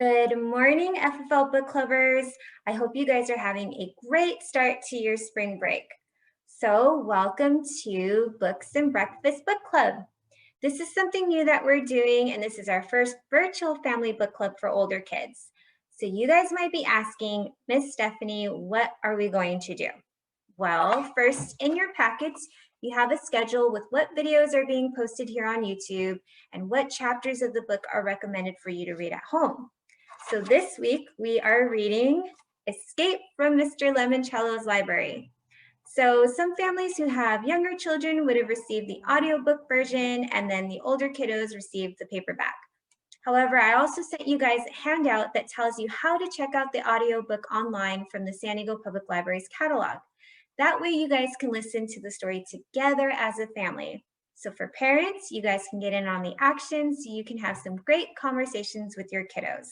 Good morning, FFL book clubbers. I hope you guys are having a great start to your spring break. So welcome to Books and Breakfast Book Club. This is something new that we're doing, and this is our first virtual family book club for older kids. So you guys might be asking, Miss Stephanie, what are we going to do? Well, first in your packets, you have a schedule with what videos are being posted here on YouTube and what chapters of the book are recommended for you to read at home. So this week we are reading Escape from Mr. Lemoncello's Library. So some families who have younger children would have received the audiobook version, and then the older kiddos received the paperback. However, I also sent you guys a handout that tells you how to check out the audiobook online from the San Diego Public Library's catalog. That way you guys can listen to the story together as a family. So for parents, you guys can get in on the action so you can have some great conversations with your kiddos.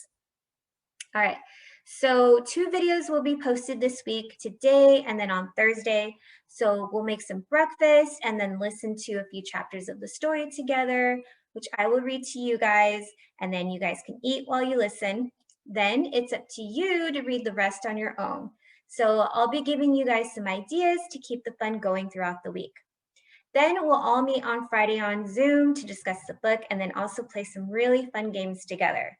All right, so 2 videos will be posted this week, today and then on Thursday. So we'll make some breakfast and then listen to a few chapters of the story together, which I will read to you guys, and then you guys can eat while you listen. Then it's up to you to read the rest on your own. So I'll be giving you guys some ideas to keep the fun going throughout the week. Then we'll all meet on Friday on Zoom to discuss the book and then also play some really fun games together.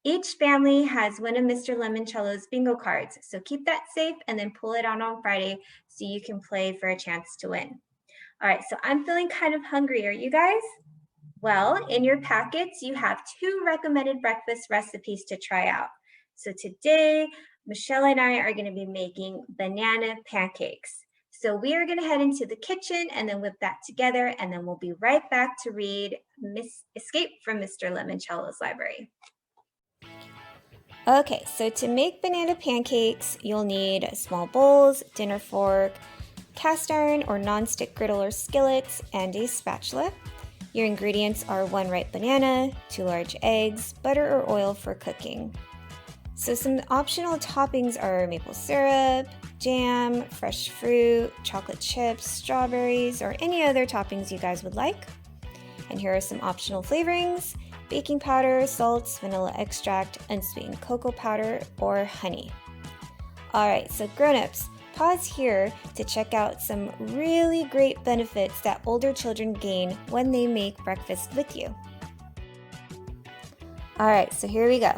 Each family has one of Mr. Lemoncello's bingo cards, so keep that safe and then pull it out on Friday so you can play for a chance to win. All right, so I'm feeling kind of hungry. Are you guys? Well, in your packets, you have 2 recommended breakfast recipes to try out. So today, Michelle and I are going to be making banana pancakes. So we are going to head into the kitchen and then whip that together, and then we'll be right back to read Escape from Mr. Lemoncello's Library. Okay, so to make banana pancakes, you'll need small bowls, dinner fork, cast iron or non-stick griddle or skillets, and a spatula. Your ingredients are 1 ripe banana, 2 large eggs, butter or oil for cooking. So some optional toppings are maple syrup, jam, fresh fruit, chocolate chips, strawberries, or any other toppings you guys would like. And here are some optional flavorings: baking powder, salts, vanilla extract, unsweetened cocoa powder, or honey. All right, so grown-ups, pause here to check out some really great benefits that older children gain when they make breakfast with you. All right, so here we go.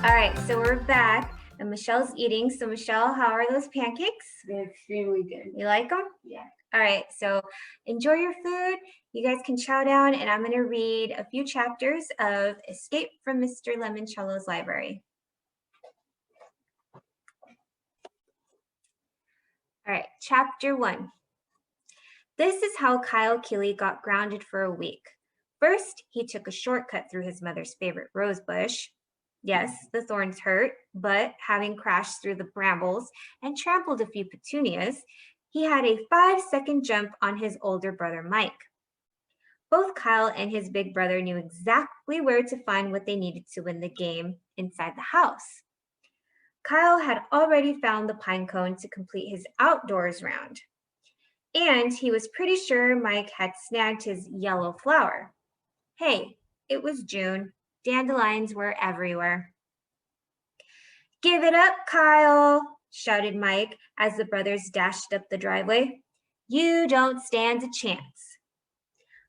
All right, so we're back and Michelle's eating. So Michelle, how are those pancakes? They're extremely good. You like them? Yeah. All right, so enjoy your food. You guys can chow down, and I'm going to read a few chapters of Escape from Mr. Lemoncello's Library. All right, chapter 1. This is how Kyle Keeley got grounded for a week. First, he took a shortcut through his mother's favorite rose bush. Yes, the thorns hurt, but having crashed through the brambles and trampled a few petunias, he had a 5-second jump on his older brother Mike. Both Kyle and his big brother knew exactly where to find what they needed to win the game inside the house. Kyle had already found the pine cone to complete his outdoors round. And he was pretty sure Mike had snagged his yellow flower. Hey, it was June. Dandelions were everywhere. "Give it up, Kyle," shouted Mike as the brothers dashed up the driveway. "You don't stand a chance."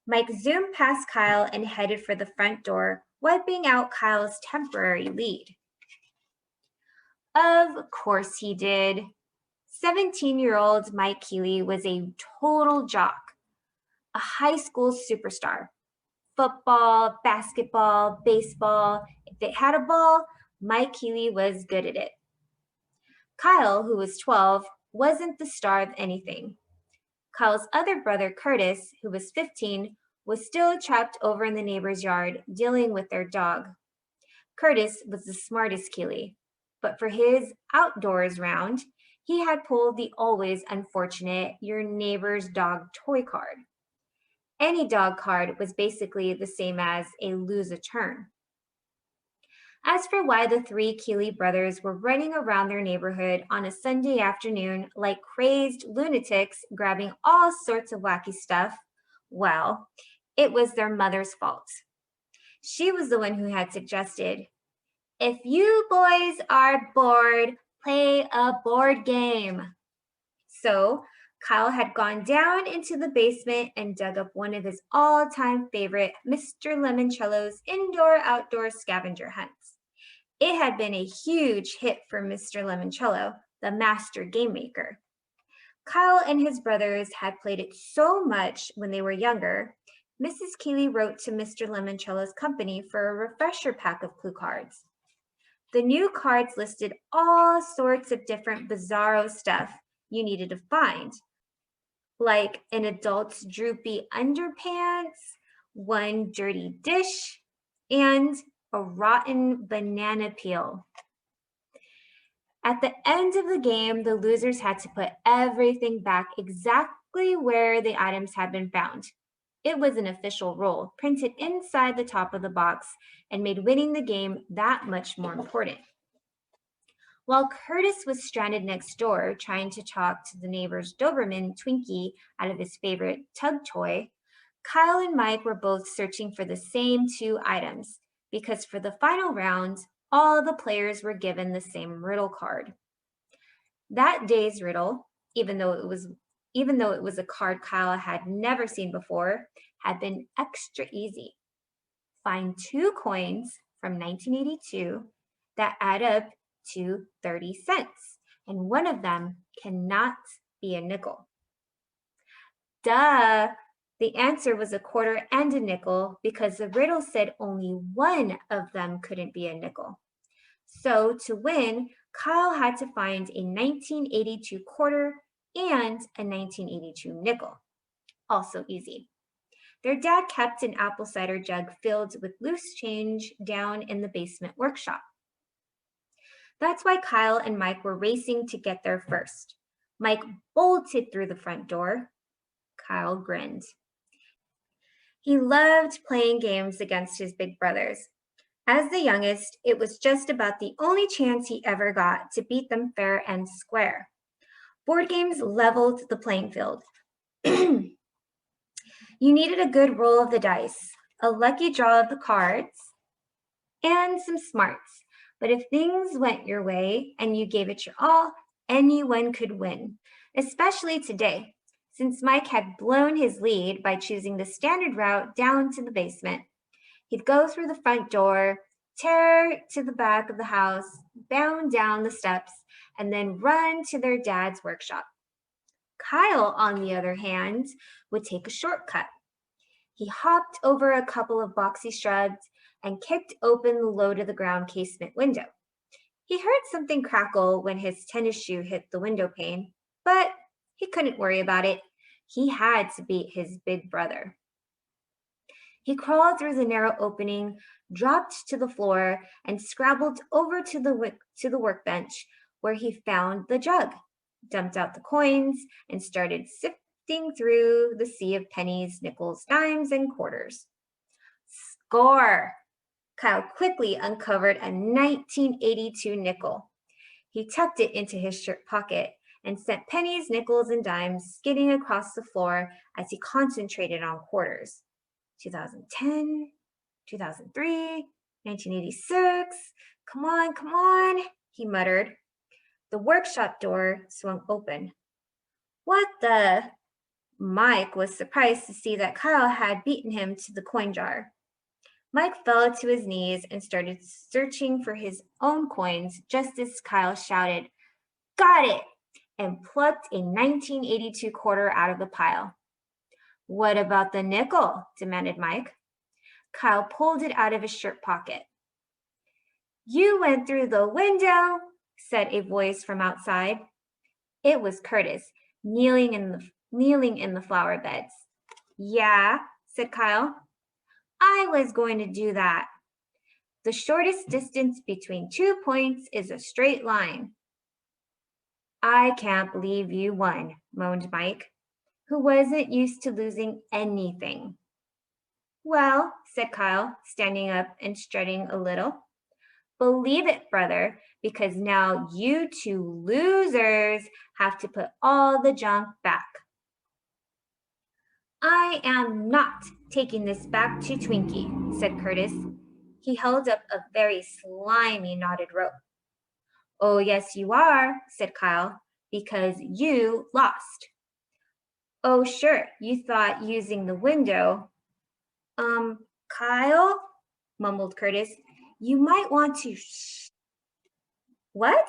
Mike zoomed past Kyle and headed for the front door, wiping out Kyle's temporary lead. Of course he did. 17-year-old Mike Keeley was a total jock, a high school superstar. Football, basketball, baseball. If it had a ball, Mike Keeley was good at it. Kyle, who was 12, wasn't the star of anything. Kyle's other brother, Curtis, who was 15, was still trapped over in the neighbor's yard dealing with their dog. Curtis was the smartest Keeley, but for his outdoors round, he had pulled the always unfortunate your neighbor's dog toy card. Any dog card was basically the same as a lose a turn. As for why the three Keeley brothers were running around their neighborhood on a Sunday afternoon like crazed lunatics grabbing all sorts of wacky stuff, well, it was their mother's fault. She was the one who had suggested, "If you boys are bored, play a board game." So Kyle had gone down into the basement and dug up one of his all-time favorite Mr. Lemoncello's indoor-outdoor scavenger hunts. It had been a huge hit for Mr. Lemoncello, the master game maker. Kyle and his brothers had played it so much when they were younger, Mrs. Keeley wrote to Mr. Lemoncello's company for a refresher pack of clue cards. The new cards listed all sorts of different bizarro stuff you needed to find, like an adult's droopy underpants, one dirty dish, and a rotten banana peel. At the end of the game, the losers had to put everything back exactly where the items had been found. It was an official rule printed inside the top of the box and made winning the game that much more important. While Curtis was stranded next door trying to talk to the neighbor's Doberman Twinkie out of his favorite tug toy, Kyle and Mike were both searching for the same two items because for the final round, all the players were given the same riddle card. That day's riddle, even though it was a card Kyle had never seen before, had been extra easy. Find two coins from 1982 that add up to 30 cents, and one of them cannot be a nickel. Duh! The answer was a quarter and a nickel because the riddle said only one of them couldn't be a nickel. So to win, Kyle had to find a 1982 quarter and a 1982 nickel. Also easy. Their dad kept an apple cider jug filled with loose change down in the basement workshop. That's why Kyle and Mike were racing to get there first. Mike bolted through the front door. Kyle grinned. He loved playing games against his big brothers. As the youngest, it was just about the only chance he ever got to beat them fair and square. Board games leveled the playing field. You needed a good roll of the dice, a lucky draw of the cards, and some smarts. But if things went your way and you gave it your all, anyone could win, especially today, since Mike had blown his lead by choosing the standard route down to the basement. He'd go through the front door, tear to the back of the house, bound down the steps, and then run to their dad's workshop. Kyle, on the other hand, would take a shortcut. He hopped over a couple of boxy shrubs and kicked open the low-to-the-ground casement window. He heard something crackle when his tennis shoe hit the window pane, but he couldn't worry about it. He had to beat his big brother. He crawled through the narrow opening, dropped to the floor, and scrabbled over to the workbench where he found the jug, dumped out the coins, and started sifting through the sea of pennies, nickels, dimes, and quarters. Score! Kyle quickly uncovered a 1982 nickel. He tucked it into his shirt pocket and sent pennies, nickels, and dimes skidding across the floor as he concentrated on quarters. 2010, 2003, 1986. Come on, he muttered. The workshop door swung open. What the? Mike was surprised to see that Kyle had beaten him to the coin jar. Mike fell to his knees and started searching for his own coins just as Kyle shouted, "Got it!" and plucked a 1982 quarter out of the pile. "What about the nickel?" demanded Mike. Kyle pulled it out of his shirt pocket. "You went through the window," said a voice from outside. It was Curtis, kneeling in the flower beds. "Yeah," said Kyle. "I was going to do that. The shortest distance between 2 points is a straight line." "I can't believe you won," moaned Mike, who wasn't used to losing anything. "Well," said Kyle, standing up and strutting a little. "Believe it, brother, because now you two losers have to put all the junk back." "I am not taking this back to Twinkie," said Curtis. He held up a very slimy knotted rope. "Oh, yes, you are," said Kyle, "because you lost." "Oh, sure, you thought using the window." Kyle," mumbled Curtis, "you might want to shh." "What?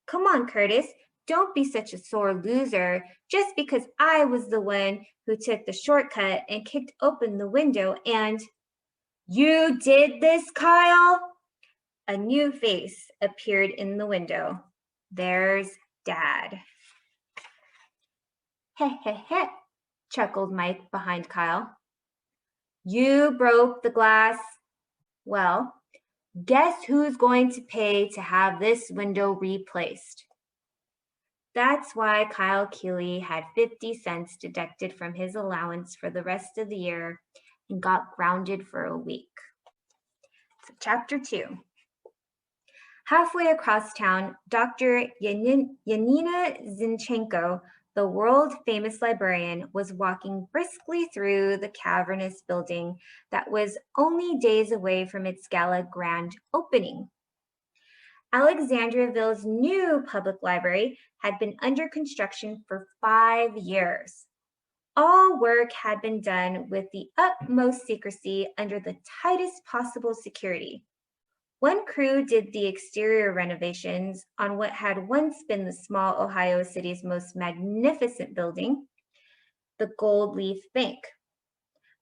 Come on, Curtis, don't be such a sore loser just because I was the one who took the shortcut and kicked open the window and—" "You did this, Kyle?" A new face appeared in the window. "There's Dad." "Heh," chuckled Mike behind Kyle. "You broke the glass. Well, guess who's going to pay to have this window replaced?" That's why Kyle Keeley had 50 cents deducted from his allowance for the rest of the year and got grounded for a week. So, Chapter 2. Halfway across town, Dr. Yanina Zinchenko, the world-famous librarian, was walking briskly through the cavernous building that was only days away from its gala grand opening. Alexandriaville's new public library had been under construction for 5 years. All work had been done with the utmost secrecy under the tightest possible security. One crew did the exterior renovations on what had once been the small Ohio city's most magnificent building, the Gold Leaf Bank.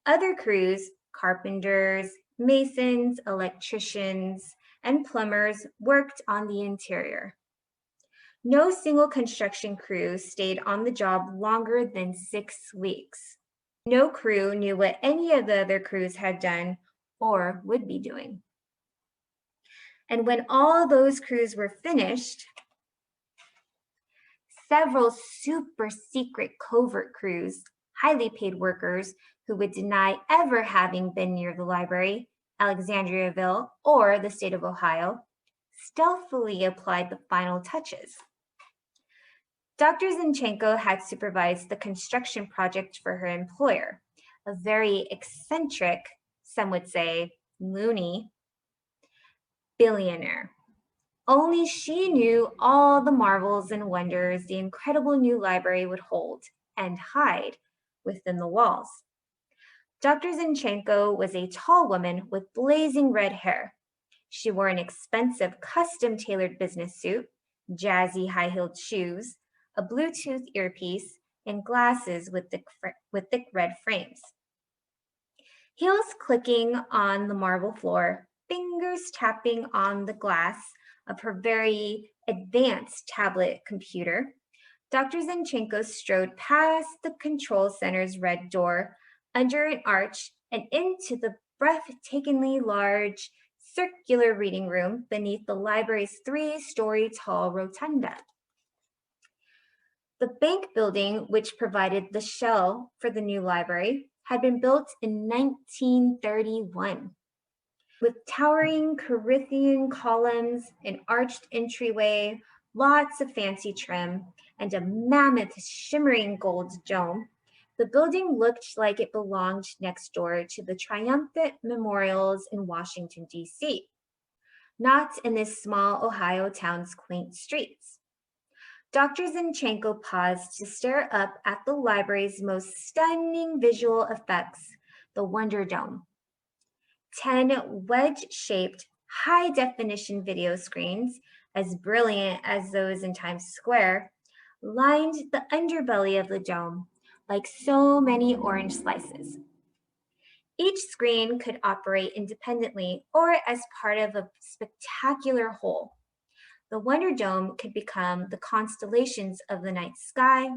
Other crews, carpenters, masons, electricians, and plumbers, worked on the interior. No single construction crew stayed on the job longer than 6 weeks. No crew knew what any of the other crews had done or would be doing. And when all those crews were finished, several super secret covert crews, highly paid workers who would deny ever having been near the library, Alexandriaville, or the state of Ohio, stealthily applied the final touches. Dr. Zinchenko had supervised the construction project for her employer, a very eccentric, some would say loony, billionaire. Only she knew all the marvels and wonders the incredible new library would hold and hide within the walls. Dr. Zinchenko was a tall woman with blazing red hair. She wore an expensive custom-tailored business suit, jazzy high-heeled shoes, a Bluetooth earpiece, and glasses with thick red frames. Heels clicking on the marble floor, fingers tapping on the glass of her very advanced tablet computer, Dr. Zinchenko strode past the control center's red door, under an arch, and into the breathtakingly large circular reading room beneath the library's 3-story tall rotunda. The bank building, which provided the shell for the new library, had been built in 1931. With towering Corinthian columns, an arched entryway, lots of fancy trim, and a mammoth shimmering gold dome, the building looked like it belonged next door to the triumphant memorials in Washington, D.C., not in this small Ohio town's quaint streets. Dr. Zinchenko paused to stare up at the library's most stunning visual effects, the Wonder Dome. 10 wedge-shaped, high-definition video screens, as brilliant as those in Times Square, lined the underbelly of the dome like so many orange slices. Each screen could operate independently or as part of a spectacular whole. The Wonder Dome could become the constellations of the night sky,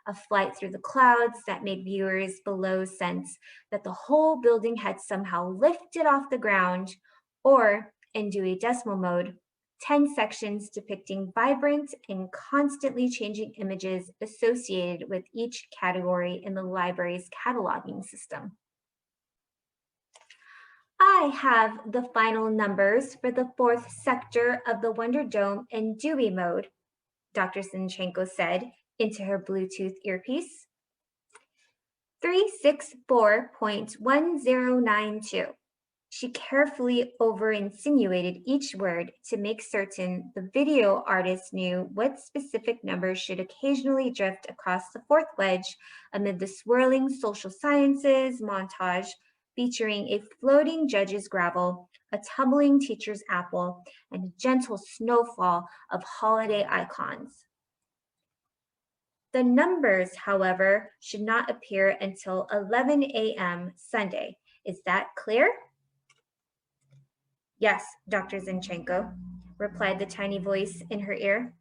a flight through the clouds that made viewers below sense that the whole building had somehow lifted off the ground, or, in Dewey Decimal Mode, 10 sections depicting vibrant and constantly changing images associated with each category in the library's cataloging system. I have the final numbers for the fourth sector of the Wonder Dome in Dewey mode, Dr. Zinchenko said into her Bluetooth earpiece. 364.1092. She carefully over-insinuated each word to make certain the video artist knew what specific numbers should occasionally drift across the fourth wedge amid the swirling social sciences montage featuring a floating judge's gravel, a tumbling teacher's apple, and a gentle snowfall of holiday icons. The numbers, however, should not appear until 11 a.m. Sunday. Is that clear? Yes, Dr. Zinchenko, replied the tiny voice in her ear.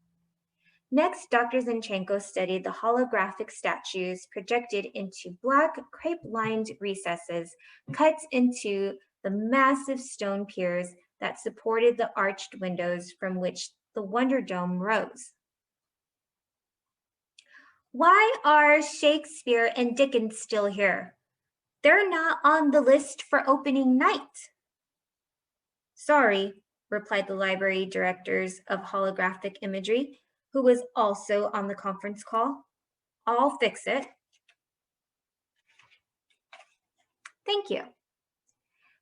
Next, Dr. Zinchenko studied the holographic statues projected into black crepe-lined recesses cut into the massive stone piers that supported the arched windows from which the Wonder Dome rose. Why are Shakespeare and Dickens still here? They're not on the list for opening night. Sorry, replied the library directors of holographic imagery, who was also on the conference call. I'll fix it. Thank you.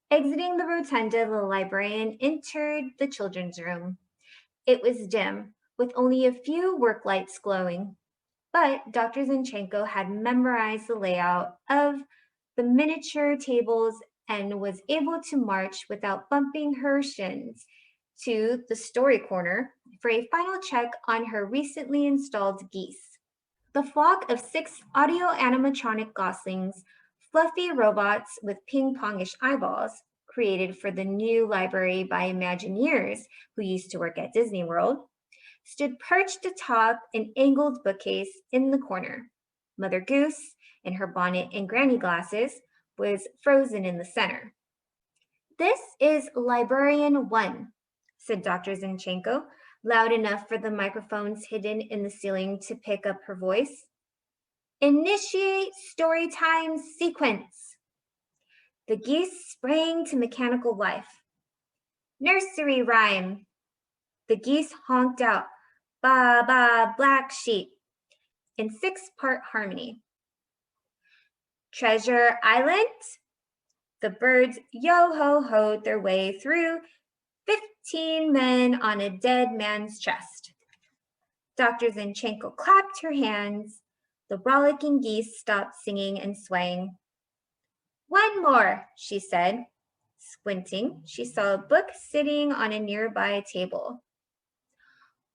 Exiting the rotunda, the librarian entered the children's room. It was dim, with only a few work lights glowing, but Dr. Zinchenko had memorized the layout of the miniature tables and was able to march without bumping her shins to the story corner for a final check on her recently installed geese. The flock of 6 audio-animatronic goslings, fluffy robots with ping-pongish eyeballs, created for the new library by Imagineers who used to work at Disney World, stood perched atop an angled bookcase in the corner. Mother Goose, in her bonnet and granny glasses, was frozen in the center. This is Librarian 1, said Dr. Zinchenko, loud enough for the microphones hidden in the ceiling to pick up her voice. Initiate story time sequence. The geese sprang to mechanical life. Nursery rhyme. The geese honked out, ba ba black sheep, in 6-part harmony. Treasure Island. The birds yo-ho-hoed their way through 15 men on a dead man's chest. Dr. Zinchenko clapped her hands. The rollicking geese stopped singing and swaying. One more, she said. Squinting, she saw a book sitting on a nearby table.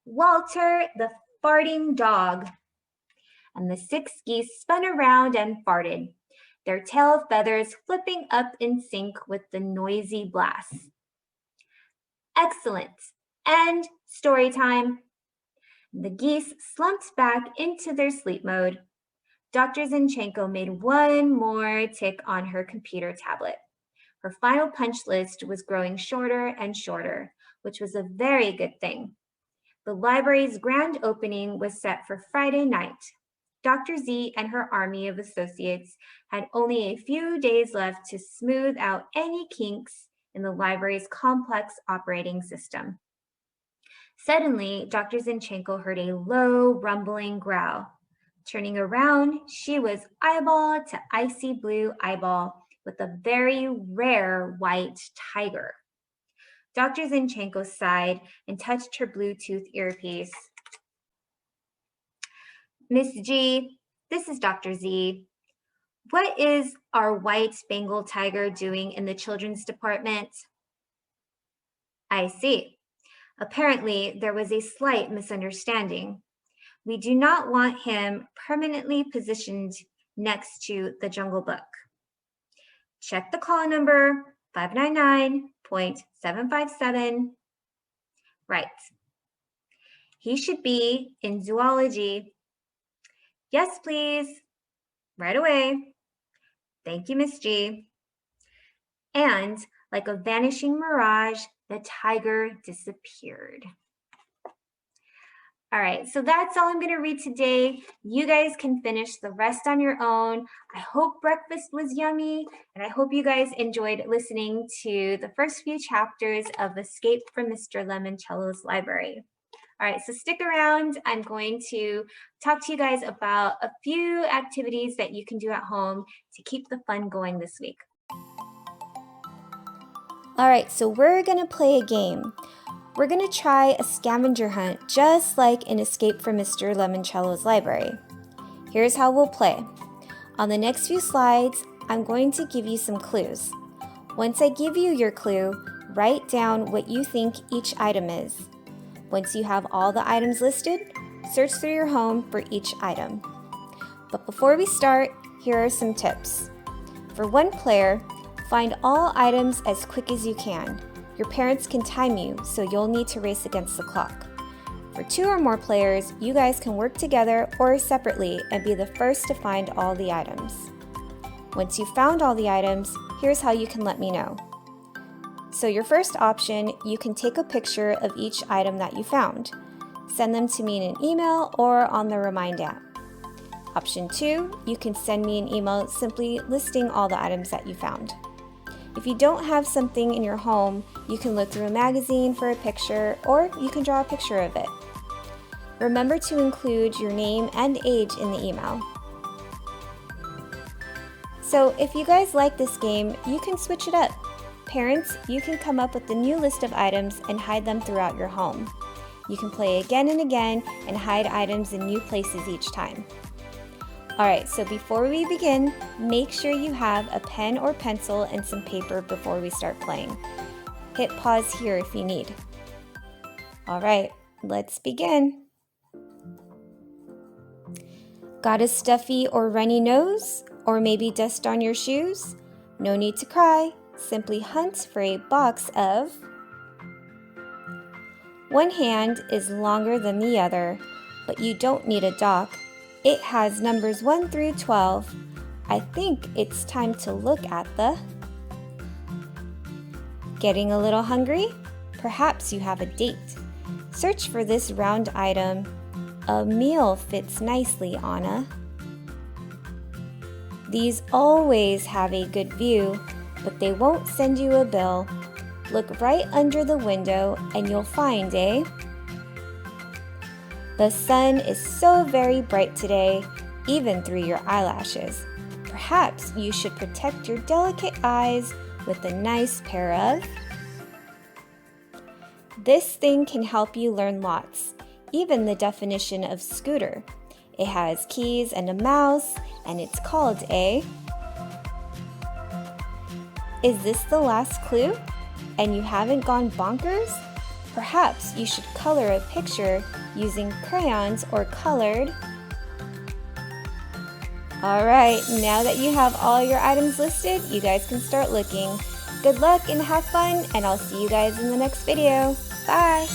Walter the farting dog. And the 6 geese spun around and farted, their tail feathers flipping up in sync with the noisy blasts. Excellent. And story time. The geese slumped back into their sleep mode. Dr. Zinchenko made one more tick on her computer tablet. Her final punch list was growing shorter and shorter, which was a very good thing. The library's grand opening was set for Friday night. Dr. Z and her army of associates had only a few days left to smooth out any kinks in the library's complex operating system. Suddenly, Dr. Zinchenko heard a low, rumbling growl. Turning around, she was eyeball to icy blue eyeball with a very rare white tiger. Dr. Zinchenko sighed and touched her Bluetooth earpiece. Miss G, this is Dr. Z. What is our white Bengal tiger doing in the children's department? I see. Apparently, there was a slight misunderstanding. We do not want him permanently positioned next to the Jungle Book. Check the call number 599.757. Right. He should be in zoology. Yes, please. Right away. Thank you, Miss G. And like a vanishing mirage, the tiger disappeared. All right, so that's all I'm going to read today. You guys can finish the rest on your own. I hope breakfast was yummy, and I hope you guys enjoyed listening to the first few chapters of Escape from Mr. Lemoncello's Library. All right, so stick around. I'm going to talk to you guys about a few activities that you can do at home to keep the fun going this week. All right, so we're going to play a game. We're going to try a scavenger hunt just like in Escape from Mr. Lemoncello's Library. Here's how we'll play. On the next few slides, I'm going to give you some clues. Once I give you your clue, write down what you think each item is. Once you have all the items listed, search through your home for each item. But before we start, here are some tips. For one player, find all items as quick as you can. Your parents can time you, so you'll need to race against the clock. For 2 or more players, you guys can work together or separately and be the first to find all the items. Once you've found all the items, here's how you can let me know. So your first option, you can take a picture of each item that you found. Send them to me in an email or on the Remind app. Option 2, you can send me an email simply listing all the items that you found. If you don't have something in your home, you can look through a magazine for a picture, or you can draw a picture of it. Remember to include your name and age in the email. So if you guys like this game, you can switch it up. Parents, you can come up with a new list of items and hide them throughout your home. You can play again and again and hide items in new places each time. Alright, so before we begin, make sure you have a pen or pencil and some paper before we start playing. Hit pause here if you need. Alright, let's begin. Got a stuffy or runny nose? Or maybe dust on your shoes? No need to cry. Simply hunt for a box of... One hand is longer than the other, but you don't need a dock. It has numbers 1 through 12. I think it's time to look at the... Getting a little hungry? Perhaps you have a date. Search for this round item. A meal fits nicely on a... These always have a good view, but they won't send you a bill. Look right under the window and you'll find a... The sun is so very bright today, even through your eyelashes. Perhaps you should protect your delicate eyes with a nice pair of... This thing can help you learn lots, even the definition of scooter. It has keys and a mouse, and it's called a... Is this the last clue? And you haven't gone bonkers? Perhaps you should color a picture using crayons or colored... Alright, now that you have all your items listed, you guys can start looking. Good luck and have fun, and I'll see you guys in the next video. Bye!